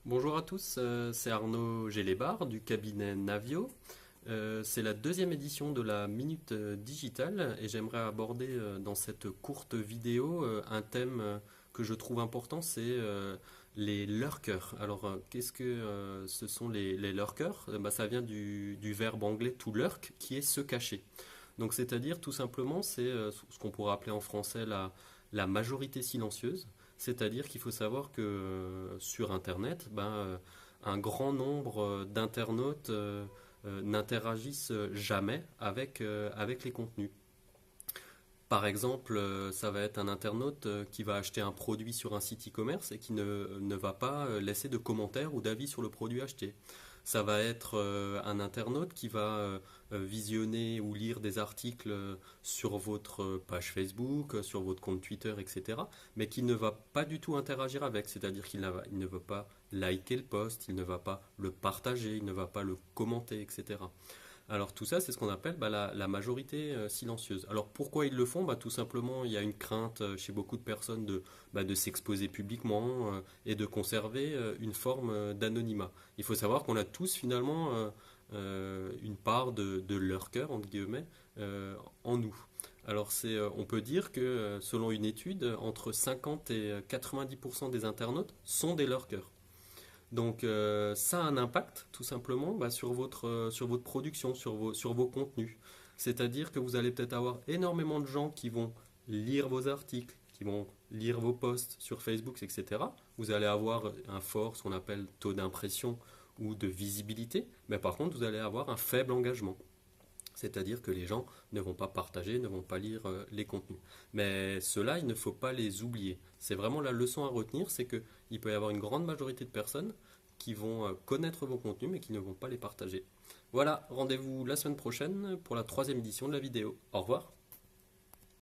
Bonjour à tous, c'est Arnaud Gélébar du cabinet Navio. C'est la deuxième édition de la Minute Digitale et j'aimerais aborder dans cette courte vidéo un thème que je trouve important, c'est les lurkers. Alors, qu'est-ce que ce sont les lurkers? Ça vient du verbe anglais to lurk qui est se cacher. Donc, c'est-à-dire tout simplement, c'est ce qu'on pourrait appeler en français la majorité silencieuse. C'est-à-dire qu'il faut savoir que sur Internet, un grand nombre d'internautes n'interagissent jamais avec les contenus. Par exemple, ça va être un internaute qui va acheter un produit sur un site e-commerce et qui ne va pas laisser de commentaires ou d'avis sur le produit acheté. Ça va être un internaute qui va visionner ou lire des articles sur votre page Facebook, sur votre compte Twitter, etc. Mais qui ne va pas du tout interagir avec. C'est-à-dire il ne veut pas liker le post, il ne va pas le partager, il ne va pas le commenter, etc. Alors tout ça, c'est ce qu'on appelle la majorité silencieuse. Alors pourquoi ils le font? Tout simplement, il y a une crainte chez beaucoup de personnes de s'exposer publiquement et de conserver une forme d'anonymat. Il faut savoir qu'on a tous finalement une part de leur cœur, entre guillemets, en nous. Alors on peut dire que selon une étude, entre 50 et 90% des internautes sont des lurkers. Donc ça a un impact tout simplement sur votre production, sur vos contenus. C'est-à-dire que vous allez peut-être avoir énormément de gens qui vont lire vos articles, qui vont lire vos posts sur Facebook, etc. Vous allez avoir un fort, ce qu'on appelle taux d'impression ou de visibilité, mais par contre vous allez avoir un faible engagement. C'est-à-dire que les gens ne vont pas partager, ne vont pas lire les contenus. Mais cela, il ne faut pas les oublier. C'est vraiment la leçon à retenir, c'est qu'il peut y avoir une grande majorité de personnes qui vont connaître vos contenus mais qui ne vont pas les partager. Voilà, rendez-vous la semaine prochaine pour la troisième édition de la vidéo. Au revoir.